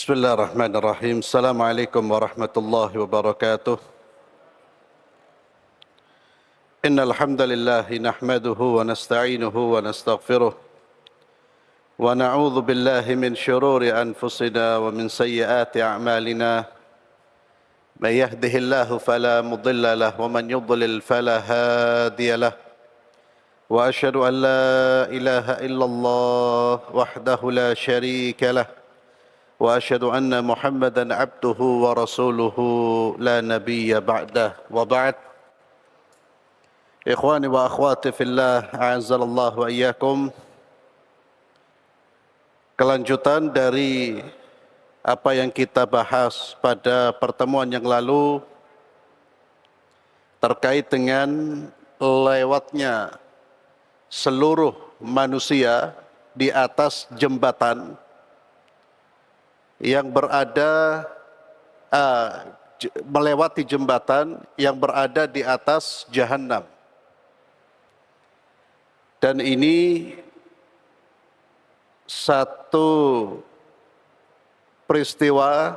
بسم الله الرحمن الرحيم. السلام عليكم ورحمة الله وبركاته. إن الحمد لله نحمده ونستعينه ونستغفره ونعوذ بالله من شرور أنفسنا ومن سيئات أعمالنا. من يهده الله فلا مضل له ومن يضلل فلا هادي له. وأشهد أن لا إله إلا الله وحده لا شريك له. وأشهد أن محمدًا عبده ورسوله لا نبي بعده. وبعد. إخواني وأخواتي في الله أعزنا الله وإياكم. Kelanjutan dari apa yang kita bahas pada pertemuan yang lalu terkait dengan lewatnya seluruh manusia di atas jembatan yang berada melewati jembatan yang berada di atas Jahannam. Dan ini satu peristiwa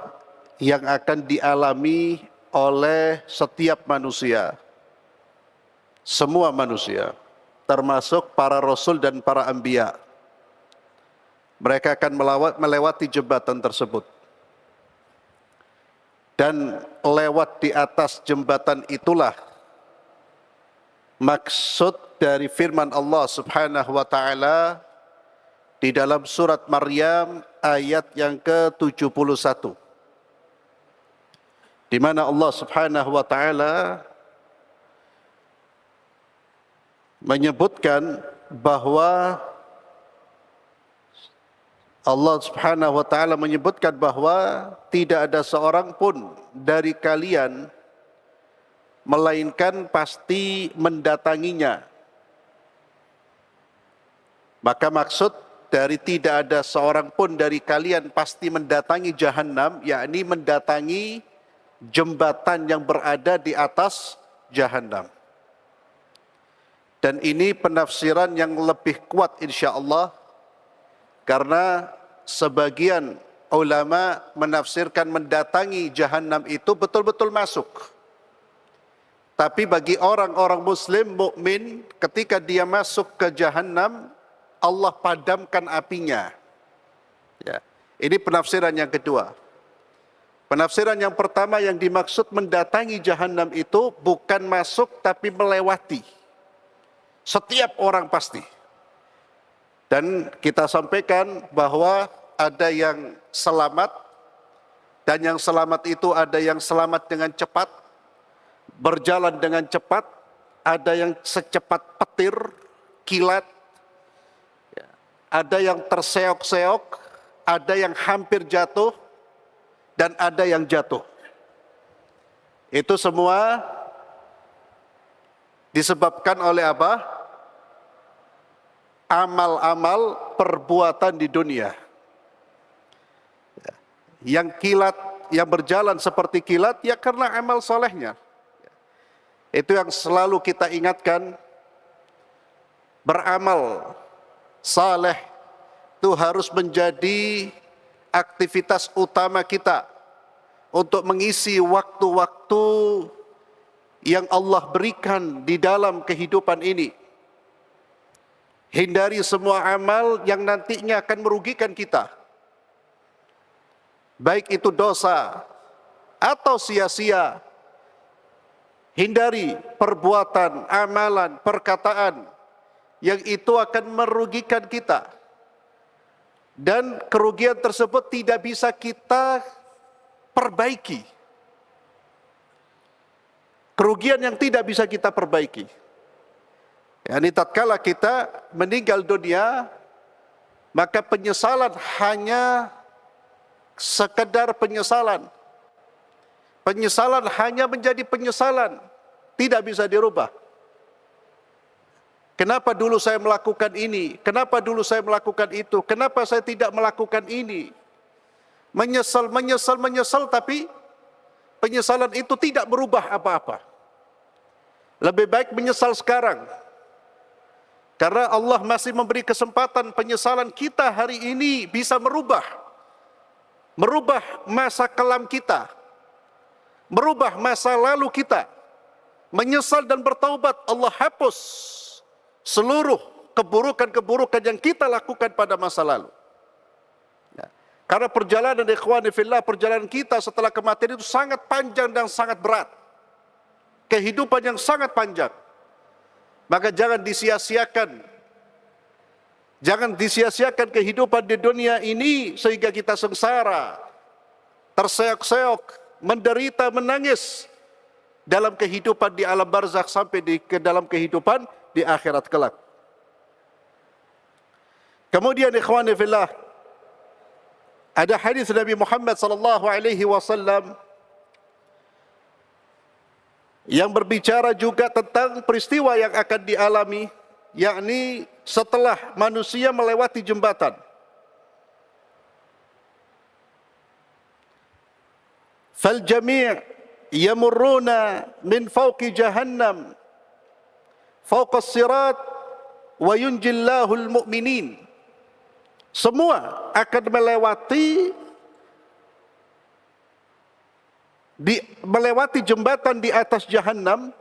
yang akan dialami oleh setiap manusia, semua manusia, termasuk para rasul dan para anbiya. Mereka akan melewati jembatan tersebut. Dan lewat di atas jembatan itulah maksud dari firman Allah Subhanahu wa taala di dalam surat Maryam ayat yang ke-71. Di mana Allah Subhanahu wa taala menyebutkan bahwa Allah Subhanahu wa taala menyebutkan bahwa tidak ada seorang pun dari kalian melainkan pasti mendatanginya. Maka maksud dari tidak ada seorang pun dari kalian pasti mendatangi Jahannam, yakni mendatangi jembatan yang berada di atas Jahannam. Dan ini penafsiran yang lebih kuat insyaallah, karena sebagian ulama menafsirkan mendatangi Jahannam itu betul-betul masuk. Tapi bagi orang-orang muslim mukmin, ketika dia masuk ke Jahannam, Allah padamkan apinya. Ya. Ini penafsiran yang kedua. Penafsiran yang pertama yang dimaksud mendatangi Jahannam itu bukan masuk tapi melewati. Setiap orang pasti. Dan kita sampaikan bahwa ada yang selamat, dan yang selamat itu ada yang selamat dengan cepat, berjalan dengan cepat, ada yang secepat petir, kilat, ada yang terseok-seok, ada yang hampir jatuh, dan ada yang jatuh. Itu semua disebabkan oleh apa? Amal-amal perbuatan di dunia. Yang kilat, yang berjalan seperti kilat, ya karena amal solehnya. Itu yang selalu kita ingatkan, beramal saleh itu harus menjadi aktivitas utama kita untuk mengisi waktu-waktu yang Allah berikan di dalam kehidupan ini. Hindari semua amal yang nantinya akan merugikan kita. Baik itu dosa atau sia-sia. Hindari perbuatan, amalan, perkataan yang itu akan merugikan kita. Dan kerugian tersebut tidak bisa kita perbaiki. Kerugian yang tidak bisa kita perbaiki. Yani tatkala kita meninggal dunia, maka penyesalan hanya sekedar penyesalan. Penyesalan hanya menjadi penyesalan, tidak bisa dirubah. Kenapa dulu saya melakukan ini? Kenapa dulu saya melakukan itu? Kenapa saya tidak melakukan ini? Menyesal, tapi penyesalan itu tidak berubah apa-apa. Lebih baik menyesal sekarang. Karena Allah masih memberi kesempatan penyesalan kita hari ini bisa merubah merubah masa kelam kita, merubah masa lalu kita, menyesal dan bertaubat, Allah hapus seluruh keburukan-keburukan yang kita lakukan pada masa lalu. Ya. Karena perjalanan ikhwani fillah, perjalanan kita setelah kematian itu sangat panjang dan sangat berat. Kehidupan yang sangat panjang. Maka jangan disia-siakan. Jangan disia-siakan kehidupan di dunia ini sehingga kita sengsara, terseok-seok, menderita, menangis dalam kehidupan di alam barzakh sampai ke dalam kehidupan di akhirat kelak. Kemudian ikhwani fillah, ada hadis Nabi Muhammad sallallahu alaihi wasallam yang berbicara juga tentang peristiwa yang akan dialami, yakni setelah manusia melewati jembatan. Fal jami' yamurruna min fawqi jahannam fawqa as-sirat wa yunjillahu al-mu'minin. Semua akan melewati jembatan di atas Jahannam,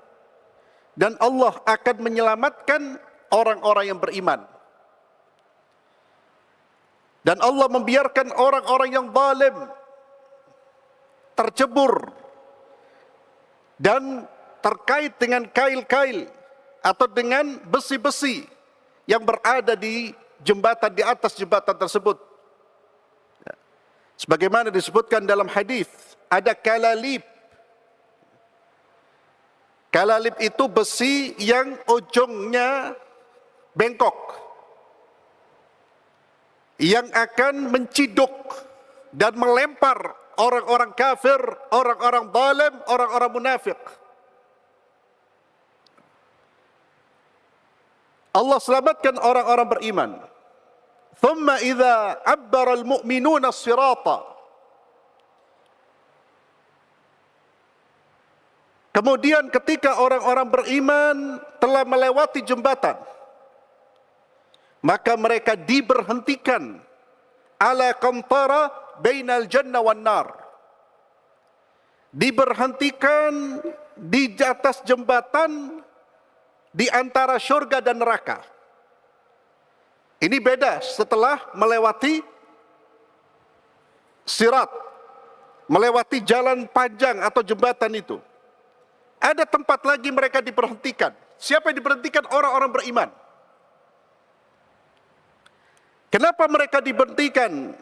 dan Allah akan menyelamatkan orang-orang yang beriman. Dan Allah membiarkan orang-orang yang zalim tercebur dan terkait dengan kail-kail atau dengan besi-besi yang berada di jembatan, di atas jembatan tersebut. Sebagaimana disebutkan dalam hadis, ada kalalib. Kalalib itu besi yang ujungnya bengkok, yang akan menciduk dan melempar orang-orang kafir, orang-orang zalim, orang-orang munafik. Allah selamatkan orang-orang beriman. Thumma idza abbara al-mu'minuna as-sirata. Kemudian ketika orang-orang beriman telah melewati jembatan, maka mereka diberhentikan ala qantara bainal jannah wan nar. Diberhentikan di atas jembatan di antara syurga dan neraka. Ini beda setelah melewati sirat, melewati jalan panjang atau jembatan itu. Ada tempat lagi mereka diberhentikan. Siapa yang diberhentikan? Orang-orang beriman. Kenapa mereka diberhentikan?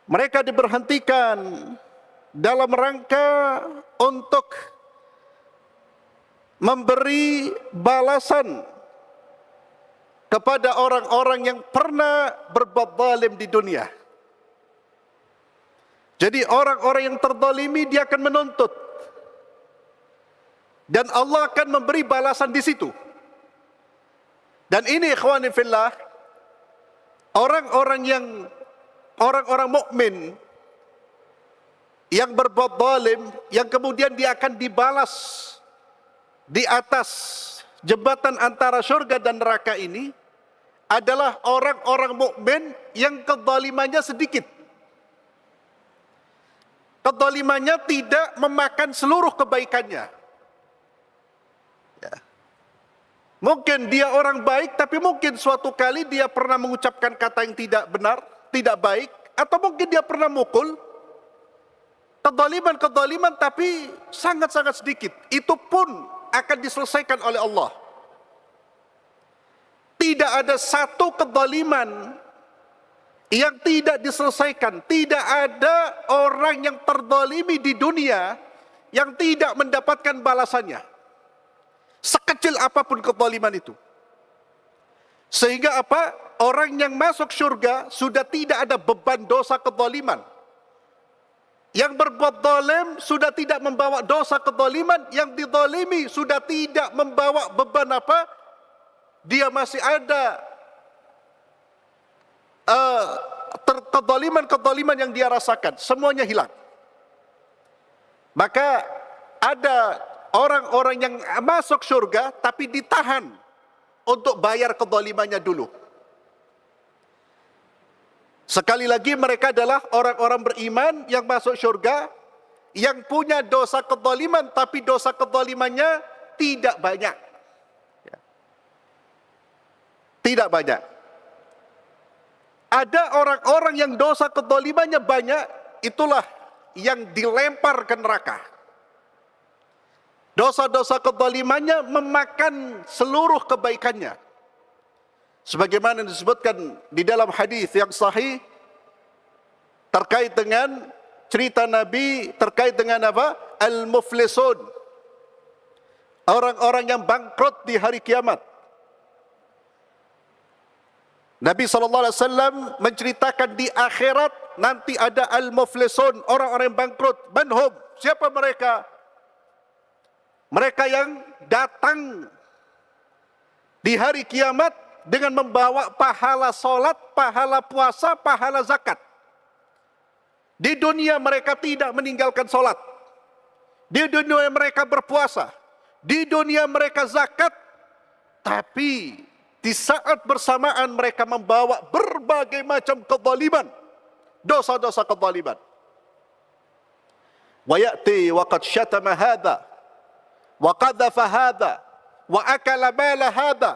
Mereka diberhentikan dalam rangka untuk memberi balasan kepada orang-orang yang pernah berbuat zalim di dunia. Jadi orang-orang yang terzalimi dia akan menuntut, dan Allah akan memberi balasan di situ. Dan ini ikhwani fillah, orang-orang mukmin yang berbuat zalim, yang kemudian dia akan dibalas di atas jembatan antara syurga dan neraka ini, adalah orang-orang mukmin yang kezalimannya sedikit. Kezalimannya tidak memakan seluruh kebaikannya. Ya. Mungkin dia orang baik, tapi mungkin suatu kali dia pernah mengucapkan kata yang tidak benar, tidak baik, atau mungkin dia pernah mukul. Kezaliman tapi sangat-sangat sedikit. Itu pun akan diselesaikan oleh Allah. Tidak ada satu kezaliman yang tidak diselesaikan. Tidak ada orang yang terzalimi di dunia yang tidak mendapatkan balasannya, sekecil apapun kezaliman itu. Sehingga apa? Orang yang masuk surga sudah tidak ada beban dosa kezaliman. Yang berbuat zalim sudah tidak membawa dosa kezaliman. Yang dizalimi sudah tidak membawa beban apa? Dia masih ada kezaliman yang dia rasakan. Semuanya hilang. Maka ada orang-orang yang masuk surga tapi ditahan untuk bayar kezalimannya dulu. Sekali lagi mereka adalah orang-orang beriman yang masuk syurga, yang punya dosa kezaliman, tapi dosa kezalimannya tidak banyak. Ya. Tidak banyak. Ada orang-orang yang dosa kezalimannya banyak, itulah yang dilempar ke neraka. Dosa-dosa kezalimannya memakan seluruh kebaikannya. Sebagaimana disebutkan di dalam hadis yang sahih terkait dengan cerita Nabi terkait dengan apa? Al-muflisun. Orang-orang yang bangkrut di hari kiamat. Nabi SAW menceritakan di akhirat nanti ada al-muflisun, orang-orang yang bangkrut. Manhum? Siapa mereka? Mereka yang datang di hari kiamat dengan membawa pahala solat, pahala puasa, pahala zakat. Di dunia mereka tidak meninggalkan solat. Di dunia mereka berpuasa. Di dunia mereka zakat. Tapi di saat bersamaan mereka membawa berbagai macam kezaliman. Dosa-dosa kezaliman. Wa ya'ti wa qad syatama hadha. Wa qadhafa hadha. Wa akala mala hadha.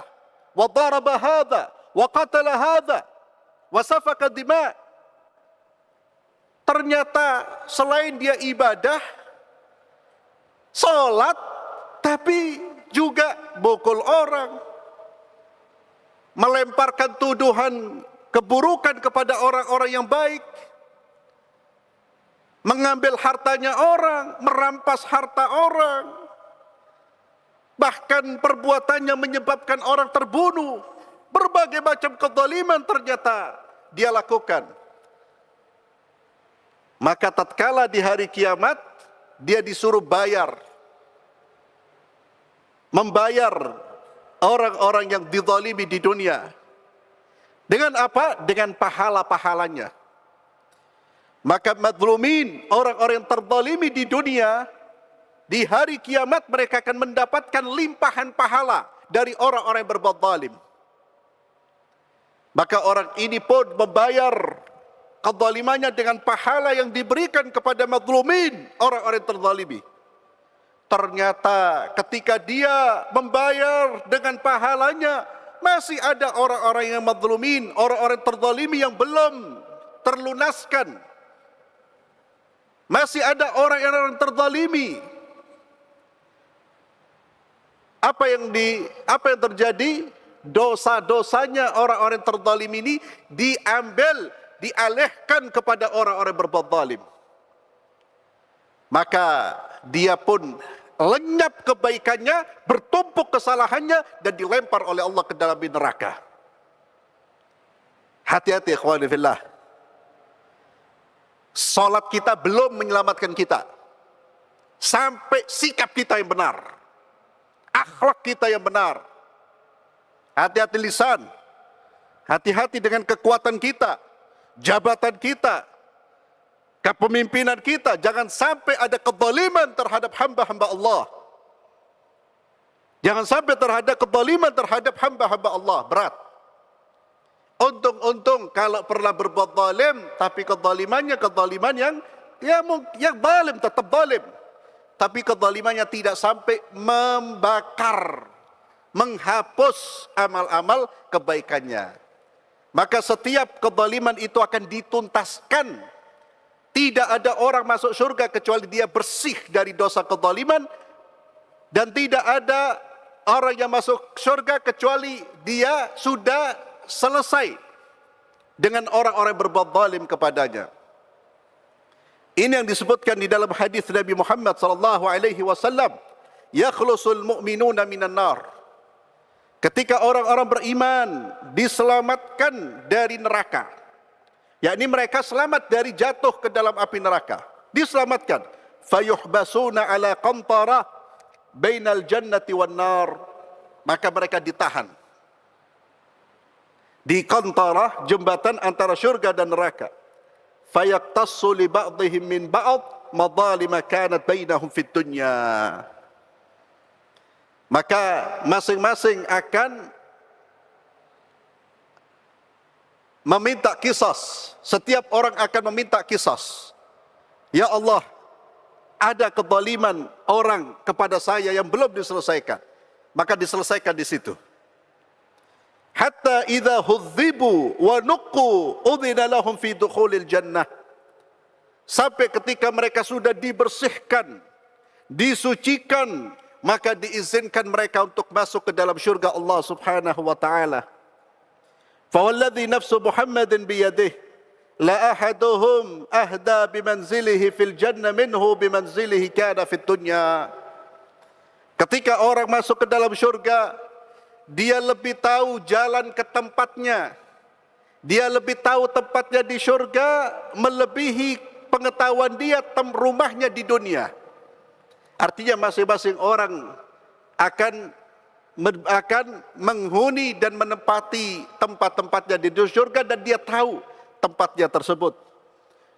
Wa daraba hadha. Wa qatala hadha. Wa safaka dima'. Ternyata selain dia ibadah, sholat, tapi juga mukul orang, melemparkan tuduhan keburukan kepada orang-orang yang baik, mengambil hartanya orang, merampas harta orang, bahkan perbuatannya menyebabkan orang terbunuh. Berbagai macam kezaliman ternyata dia lakukan. Maka tatkala di hari kiamat dia disuruh membayar orang-orang yang dizalimi di dunia. Dengan apa? Dengan pahala-pahalanya. Maka mazlumin, orang-orang yang terzalimi di dunia, di hari kiamat mereka akan mendapatkan limpahan pahala dari orang-orang yang berbuat zalim. Maka orang ini pun membayar kezalimannya dengan pahala yang diberikan kepada mazlumin, orang-orang yang terzalimi. Ternyata ketika dia membayar dengan pahalanya, masih ada orang-orang yang mazlumin, orang-orang terzalimi yang belum terlunaskan. Masih ada orang-orang terzalimi. Apa yang terjadi? Dosa-dosanya orang-orang terzalimi ini dialihkan kepada orang-orang berbuat zalim. Maka dia pun lenyap kebaikannya, bertumpuk kesalahannya, dan dilempar oleh Allah ke dalam neraka. Hati-hati ikhwani fillah. Salat kita belum menyelamatkan kita. Sampai sikap kita yang benar. Akhlak kita yang benar. Hati-hati lisan. Hati-hati dengan kekuatan kita. Jabatan kita, kepemimpinan kita, jangan sampai ada kezaliman terhadap hamba-hamba Allah. Jangan sampai terhadap kezaliman terhadap hamba-hamba Allah. Berat. Untung kalau pernah berbuat zalim, tapi kezaliman yang zalim, tetap zalim. Tapi kezalimannya tidak sampai membakar, menghapus amal-amal kebaikannya. Maka setiap kezaliman itu akan dituntaskan. Tidak ada orang masuk surga kecuali dia bersih dari dosa kezaliman. Dan tidak ada orang yang masuk surga kecuali dia sudah selesai dengan orang-orang berbuat zalim kepadanya. Ini yang disebutkan di dalam hadis Nabi Muhammad SAW. Yakhlusul mu'minuna minan nar. Ketika orang-orang beriman diselamatkan dari neraka, yakni mereka selamat dari jatuh ke dalam api neraka, diselamatkan. Fayuhbasuna ala qantara bainal jannati wan nar. Maka mereka ditahan di qantara, jembatan antara syurga dan neraka. Fayaqtassu li ba'dihim min ba'd madhalima kanat bainahum fid dunya. Maka masing-masing akan meminta kisas. Setiap orang akan meminta kisas. Ya Allah, ada kezaliman orang kepada saya yang belum diselesaikan. Maka diselesaikan di situ. Hatta idza hudzibu wa nuqqu udhina lahum fi dukhulil jannah. Sampai ketika mereka sudah dibersihkan, disucikan, maka diizinkan mereka untuk masuk ke dalam syurga Allah Subhanahu wa taala. Fa walladhi nafsu Muhammadin biyadihi la ahaduhum ahda bimanzilihi fil jannah minhu bimanzilihi kana fid dunya. Ketika orang masuk ke dalam syurga, dia lebih tahu jalan ke tempatnya. Dia lebih tahu tempatnya di syurga melebihi pengetahuan dia rumahnya di dunia. Artinya masing-masing orang akan menghuni dan menempati tempat-tempatnya di syurga dan dia tahu tempatnya tersebut.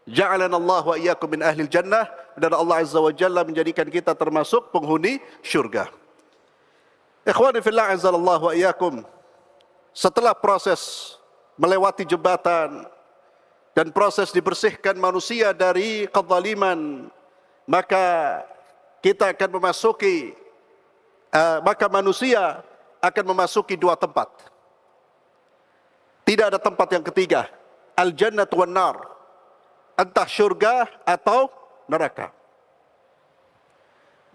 Ja'alana Allah wa iyyakum min ahli jannah, dan Allah Azza wa Jalla menjadikan kita termasuk penghuni syurga. Ikhwani fillah azzalallahu wa iyyakum. Setelah proses melewati jembatan dan proses dibersihkan manusia dari kezaliman, maka kita akan memasuki maka manusia akan memasuki dua tempat. Tidak ada tempat yang ketiga, al-jannah wan nar, entah syurga atau neraka.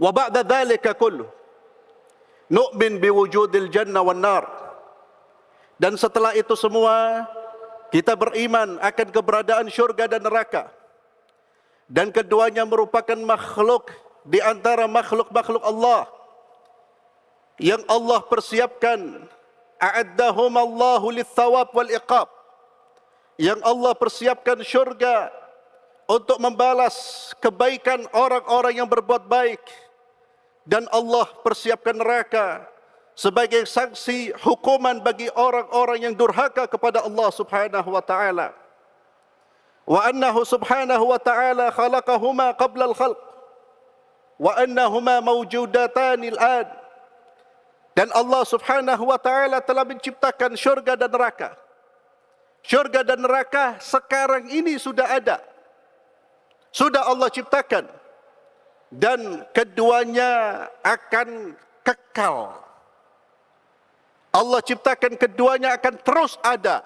Wa ba'da dzalika kullu nu'min biwujudil jannah wan nar. Dan setelah itu semua kita beriman akan keberadaan syurga dan neraka. Dan keduanya merupakan makhluk di antara makhluk-makhluk Allah yang Allah persiapkan. A'addahum Allahu lis-thawab wal iqab. Yang Allah persiapkan syurga untuk membalas kebaikan orang-orang yang berbuat baik, dan Allah persiapkan neraka sebagai sanksi hukuman bagi orang-orang yang durhaka kepada Allah Subhanahu wa taala. Wa annahu subhanahu wa ta'ala khalaqahuma qabla al-khalq wa annahuma mawjudatan al-an. Dan Allah Subhanahu wa ta'ala telah menciptakan syurga dan neraka. Syurga dan neraka sekarang ini sudah ada. Sudah Allah ciptakan. Dan keduanya akan kekal. Allah ciptakan keduanya akan terus ada.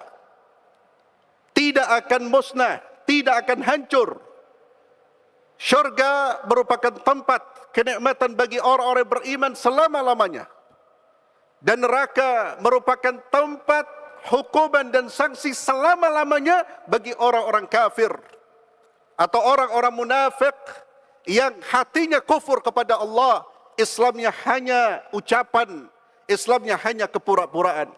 Tidak akan musnah, tidak akan hancur. Syurga merupakan tempat kenikmatan bagi orang-orang beriman selama-lamanya. Dan neraka merupakan tempat hukuman dan sanksi selama-lamanya bagi orang-orang kafir atau orang-orang munafik yang hatinya kufur kepada Allah. Islamnya hanya ucapan, Islamnya hanya kepura-puraan.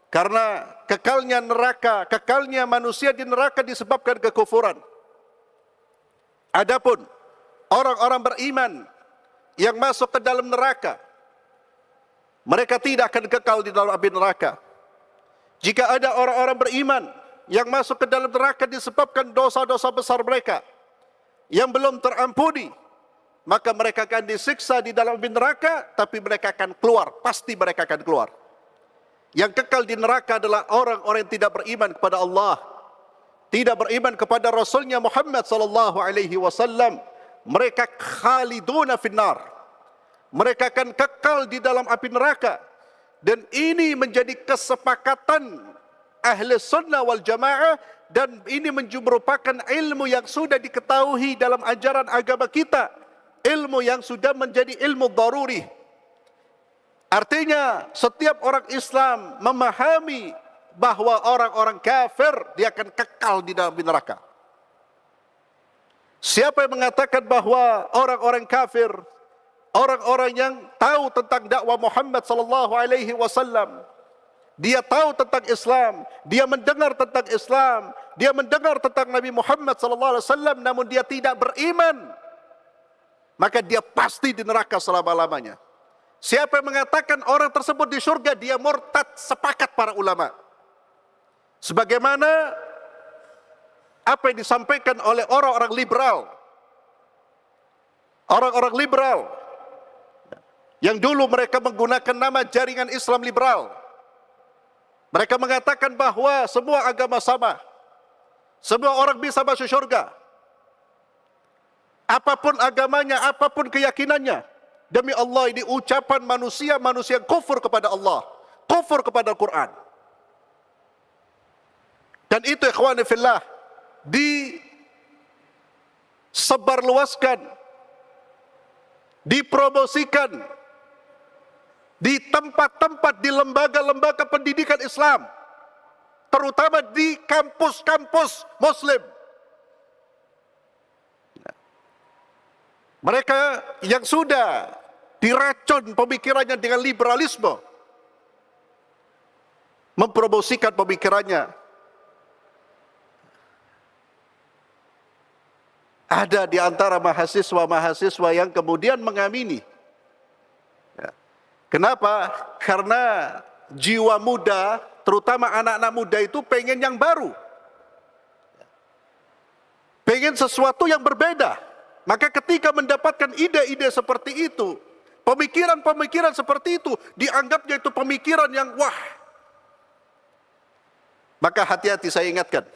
Karena kekalnya neraka, kekalnya manusia di neraka disebabkan kekufuran. Adapun orang-orang beriman yang masuk ke dalam neraka, mereka tidak akan kekal di dalam api neraka. Jika ada orang-orang beriman yang masuk ke dalam neraka disebabkan dosa-dosa besar mereka yang belum terampuni, maka mereka akan disiksa di dalam api neraka, tapi mereka akan keluar, pasti mereka akan keluar. Yang kekal di neraka adalah orang-orang yang tidak beriman kepada Allah, tidak beriman kepada Rasulnya Muhammad sallallahu alaihi wasallam. Mereka khaliduna finnar. Mereka akan kekal di dalam api neraka. Dan ini menjadi kesepakatan ahli sunnah wal jamaah, dan ini merupakan ilmu yang sudah diketahui dalam ajaran agama kita, ilmu yang sudah menjadi ilmu daruri. Artinya setiap orang Islam memahami bahwa orang-orang kafir dia akan kekal di dalam neraka. Siapa yang mengatakan bahwa orang-orang kafir, orang-orang yang tahu tentang dakwah Muhammad sallallahu alaihi wasallam, dia tahu tentang Islam, dia mendengar tentang Islam, dia mendengar tentang Nabi Muhammad sallallahu alaihi wasallam, namun dia tidak beriman, maka dia pasti di neraka selama-lamanya. Siapa yang mengatakan orang tersebut di surga, dia murtad, sepakat para ulama. Sebagaimana apa yang disampaikan oleh orang-orang liberal. Orang-orang liberal yang dulu mereka menggunakan nama jaringan Islam liberal. Mereka mengatakan bahwa semua agama sama. Semua orang bisa masuk syurga. Apapun agamanya, apapun keyakinannya. Demi Allah, ini ucapan manusia yang kufur kepada Allah. Kufur kepada Al-Quran. Dan itu ikhwani fillah, disebarluaskan, dipromosikan, di tempat-tempat, di lembaga-lembaga pendidikan Islam. Terutama di kampus-kampus Muslim. Mereka yang sudah diracun pemikirannya dengan liberalisme, mempromosikan pemikirannya. Ada di antara mahasiswa-mahasiswa yang kemudian mengamini. Kenapa? Karena jiwa muda, terutama anak-anak muda itu pengen yang baru. Pengen sesuatu yang berbeda. Maka ketika mendapatkan ide-ide seperti itu, pemikiran-pemikiran seperti itu, dianggapnya itu pemikiran yang wah. Maka hati-hati, saya ingatkan.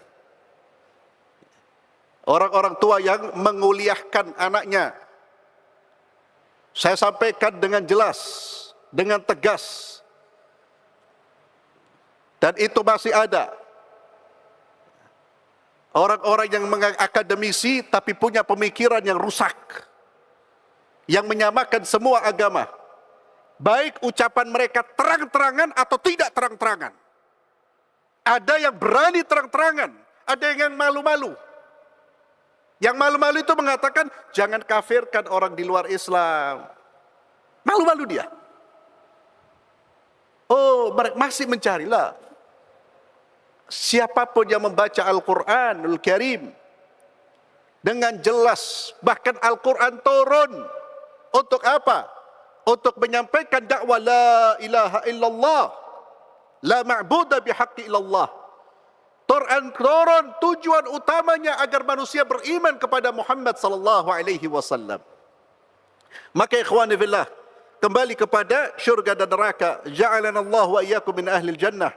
Orang-orang tua yang menguliahkan anaknya, saya sampaikan dengan jelas, dengan tegas. Dan itu masih ada orang-orang yang mengakademisi tapi punya pemikiran yang rusak, yang menyamakan semua agama, baik ucapan mereka terang-terangan atau tidak terang-terangan. Ada yang berani terang-terangan, ada yang malu-malu. Yang malu-malu itu mengatakan jangan kafirkan orang di luar Islam. Malu-malu dia. Oh, mereka masih mencarilah. Siapapun yang membaca Al-Quranul Karim dengan jelas, bahkan Al-Quran turun untuk apa? Untuk menyampaikan dakwah la ilaha illallah, la ma'budu bihaqqi illallah. Quran turun tujuan utamanya agar manusia beriman kepada Muhammad sallallahu alaihi wasallam. Maka ikhwani fillah, kembali kepada syurga dan neraka. Ja'alana Allah wa iyyakum min ahli jannah.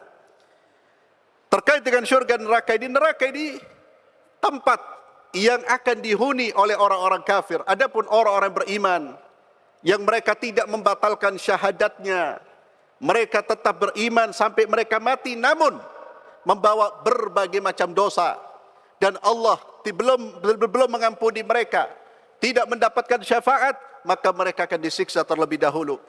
Terkait dengan syurga dan neraka ini tempat yang akan dihuni oleh orang-orang kafir. Adapun orang-orang beriman yang mereka tidak membatalkan syahadatnya, mereka tetap beriman sampai mereka mati, namun membawa berbagai macam dosa, dan Allah belum mengampuni mereka, tidak mendapatkan syafaat, maka mereka akan disiksa terlebih dahulu.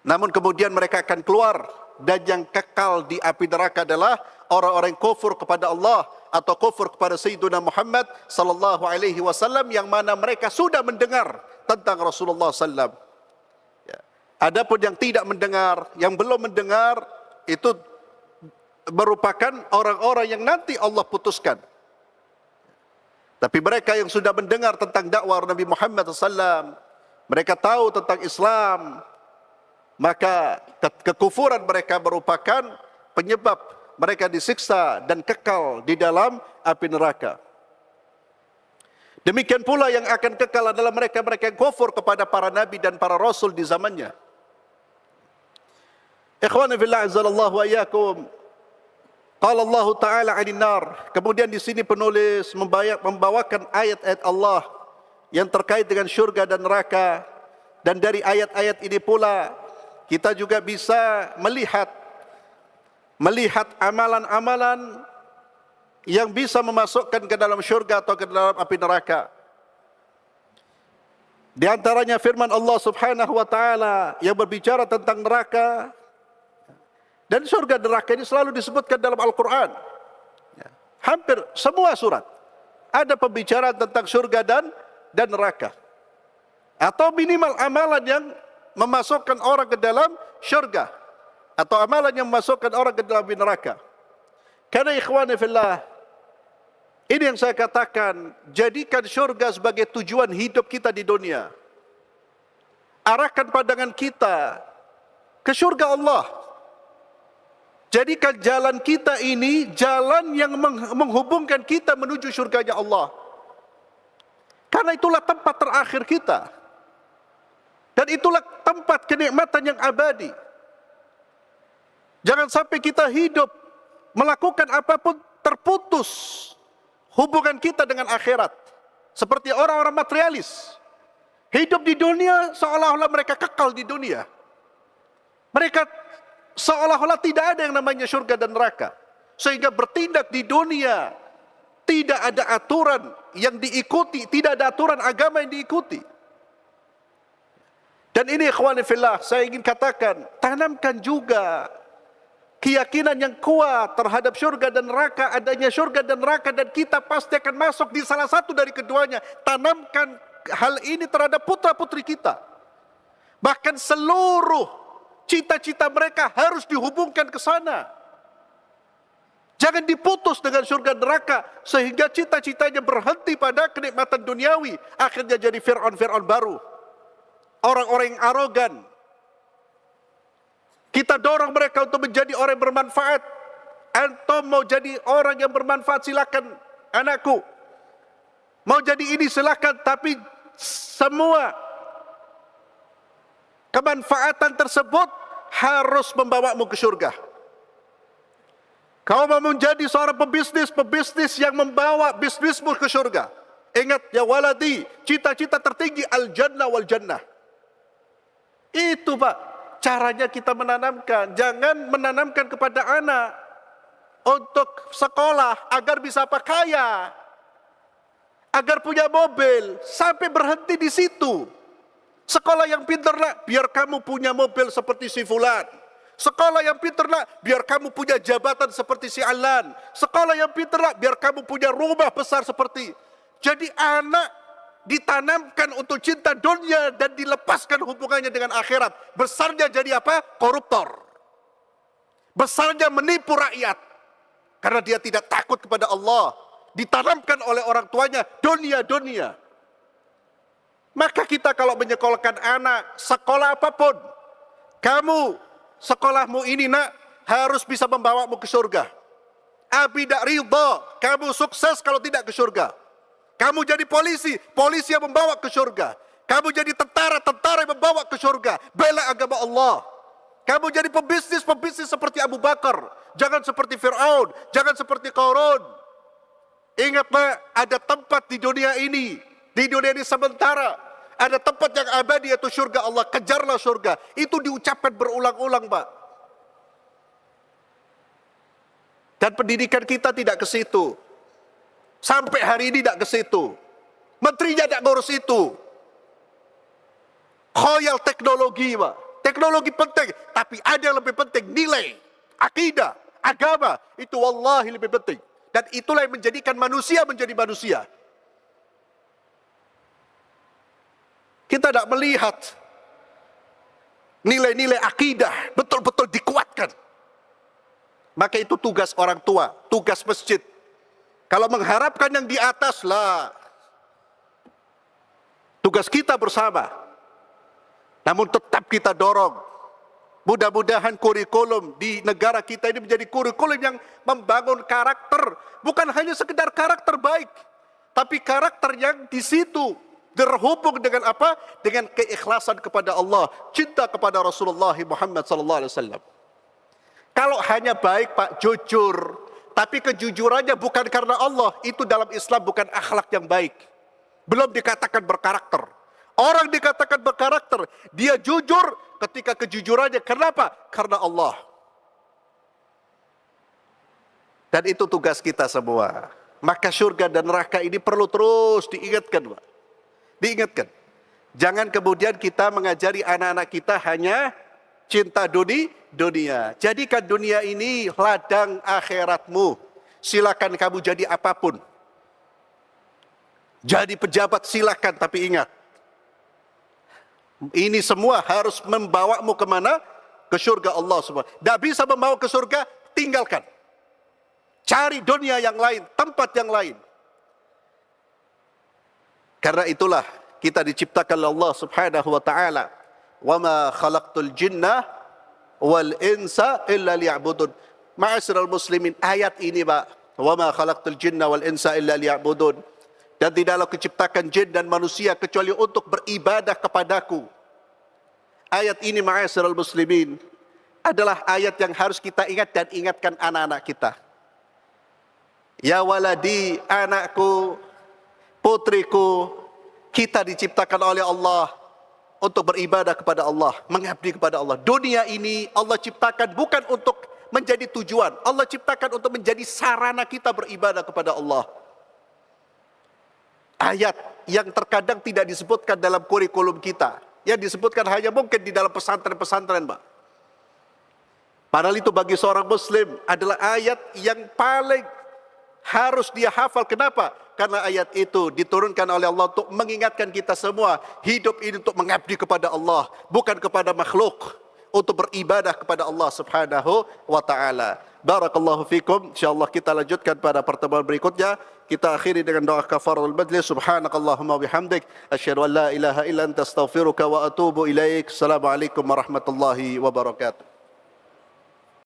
Namun kemudian mereka akan keluar, dan yang kekal di api neraka adalah orang-orang yang kufur kepada Allah atau kufur kepada Sayyidina Muhammad sallallahu alaihi wasallam, yang mana mereka sudah mendengar tentang Rasulullah sallam. Adapun yang tidak mendengar, yang belum mendengar, itu merupakan orang-orang yang nanti Allah putuskan. Tapi mereka yang sudah mendengar tentang dakwah Nabi Muhammad SAW, mereka tahu tentang Islam, maka kekufuran mereka merupakan penyebab mereka disiksa dan kekal di dalam api neraka. Demikian pula yang akan kekal adalah mereka-mereka yang kufur kepada para nabi dan para rasul di zamannya. Ikhwani fillah azzalallahu wa iyyakum. Qala Allah Ta'ala 'anil nar. Kemudian di sini penulis membawakan ayat-ayat Allah yang terkait dengan syurga dan neraka, dan dari ayat-ayat ini pula kita juga bisa melihat amalan-amalan yang bisa memasukkan ke dalam syurga atau ke dalam api neraka. Di antaranya firman Allah Subhanahu wa taala yang berbicara tentang neraka. Dan surga neraka ini selalu disebutkan dalam Al-Quran. Hampir semua surat ada pembicaraan tentang surga dan neraka. Atau minimal amalan yang memasukkan orang ke dalam surga, atau amalan yang memasukkan orang ke dalam neraka. Karena ikhwani fillah, ini yang saya katakan, jadikan surga sebagai tujuan hidup kita di dunia. Arahkan pandangan kita ke surga Allah. Jadikan jalan kita ini jalan yang menghubungkan kita menuju surganya Allah. Karena itulah tempat terakhir kita. Dan itulah tempat kenikmatan yang abadi. Jangan sampai kita hidup melakukan apapun terputus hubungan kita dengan akhirat. Seperti orang-orang materialis. Hidup di dunia seolah-olah mereka kekal di dunia. Mereka seolah-olah tidak ada yang namanya surga dan neraka. Sehingga bertindak di dunia tidak ada aturan yang diikuti, tidak ada aturan agama yang diikuti. Dan ini ikhwani fillah, saya ingin katakan, tanamkan juga keyakinan yang kuat terhadap surga dan neraka, adanya surga dan neraka, dan kita pasti akan masuk di salah satu dari keduanya. Tanamkan hal ini terhadap putra-putri kita. Bahkan seluruh cita-cita mereka harus dihubungkan ke sana. Jangan diputus dengan surga neraka sehingga cita-citanya berhenti pada kenikmatan duniawi. Akhirnya jadi Fir'aun baru. Orang-orang yang arogan. Kita dorong mereka untuk menjadi orang yang bermanfaat. Antum mau jadi orang yang bermanfaat, silakan anakku. Mau jadi ini silakan, tapi semua kemanfaatan tersebut harus membawamu ke surga. Kau mau menjadi seorang pebisnis yang membawa bisnismu ke surga. Ingat ya waladi, cita-cita tertinggi al-jannah wal jannah. Itu Pak, caranya kita menanamkan. Jangan menanamkan kepada anak untuk sekolah agar bisa kaya, agar punya mobil, sampai berhenti di situ. Sekolah yang pintar nak, biar kamu punya mobil seperti si fulan. Sekolah yang pintar nak, biar kamu punya jabatan seperti si Alan. Sekolah yang pintar nak, biar kamu punya rumah besar seperti. Jadi anak ditanamkan untuk cinta dunia dan dilepaskan hubungannya dengan akhirat. Besarnya jadi apa? Koruptor. Besarnya menipu rakyat. Karena dia tidak takut kepada Allah. Ditanamkan oleh orang tuanya dunia. Maka kita kalau menyekolahkan anak, sekolah apapun, kamu, sekolahmu ini nak, harus bisa membawamu ke surga. Abi tidak ridha, kamu sukses kalau tidak ke surga. Kamu jadi polisi yang membawa ke surga. Kamu jadi tentara yang membawa ke surga. Bela agama Allah. Kamu jadi pebisnis seperti Abu Bakar. Jangan seperti Fir'aun, jangan seperti Qarun. Ingatlah, ada tempat di dunia ini. Di dunia ini sementara. Ada tempat yang abadi, yaitu surga Allah. Kejarlah surga. Itu diucapkan berulang-ulang, Pak. Dan pendidikan kita tidak ke situ. Sampai hari ini tidak ke situ. Menterinya tidak ngurus itu. Khoyal teknologi, Pak. Teknologi penting. Tapi ada yang lebih penting. Nilai, akidah, agama. Itu wallahi lebih penting. Dan itulah yang menjadikan manusia menjadi manusia. Kita tidak melihat nilai-nilai akidah betul-betul dikuatkan. Maka itu tugas orang tua, tugas masjid. Kalau mengharapkan yang di atas lah, tugas kita bersama. Namun tetap kita dorong. Mudah-mudahan kurikulum di negara kita ini menjadi kurikulum yang membangun karakter. Bukan hanya sekedar karakter baik, tapi karakter yang di situ terhubung dengan apa? Dengan keikhlasan kepada Allah, cinta kepada Rasulullah Muhammad SAW. Kalau hanya baik Pak, jujur, tapi kejujurannya bukan karena Allah, itu dalam Islam bukan akhlak yang baik. Belum dikatakan berkarakter. Orang dikatakan berkarakter, dia jujur ketika kejujurannya. Kenapa? Karena Allah. Dan itu tugas kita semua. Maka surga dan neraka ini perlu terus diingatkan, Pak. Diingatkan. Jangan kemudian kita mengajari anak-anak kita hanya cinta dunia. Jadikan dunia ini ladang akhiratmu. Silakan kamu jadi apapun. Jadi pejabat silakan, tapi ingat. Ini semua harus membawamu kemana? Ke surga Allah semua. Tidak bisa membawa ke surga, tinggalkan. Cari dunia yang lain, tempat yang lain. Karena itulah kita diciptakan oleh Allah Subhanahu wa taala. Wa ma khalaqtul jinna wal insa illa liya'budun. Ma'asyiral muslimin, ayat ini, Pak. Wa ma khalaqtul jinna wal insa illa liya'budun. Dan tidaklah kuciptakan jin dan manusia kecuali untuk beribadah kepadaku. Ayat ini, ma'asyiral muslimin, adalah ayat yang harus kita ingat dan ingatkan anak-anak kita. Ya waladi, anakku, putriku, kita diciptakan oleh Allah untuk beribadah kepada Allah, mengabdi kepada Allah. Dunia ini Allah ciptakan bukan untuk menjadi tujuan. Allah ciptakan untuk menjadi sarana kita beribadah kepada Allah. Ayat yang terkadang tidak disebutkan dalam kurikulum kita, yang disebutkan hanya mungkin di dalam pesantren-pesantren, Pak. Padahal itu bagi seorang muslim adalah ayat yang paling harus dia hafal. Kenapa? Karena ayat itu diturunkan oleh Allah untuk mengingatkan kita semua, hidup ini untuk mengabdi kepada Allah, bukan kepada makhluk, untuk beribadah kepada Allah Subhanahu wa taala. Barakallahu fikum. Insyaallah kita lanjutkan pada pertemuan berikutnya. Kita akhiri dengan doa kafaratul majlis. Subhanakallahumma bihamdik asyhadu an la ilaha illa anta astaghfiruka wa atubu ilaik. Assalamualaikum warahmatullahi wabarakatuh.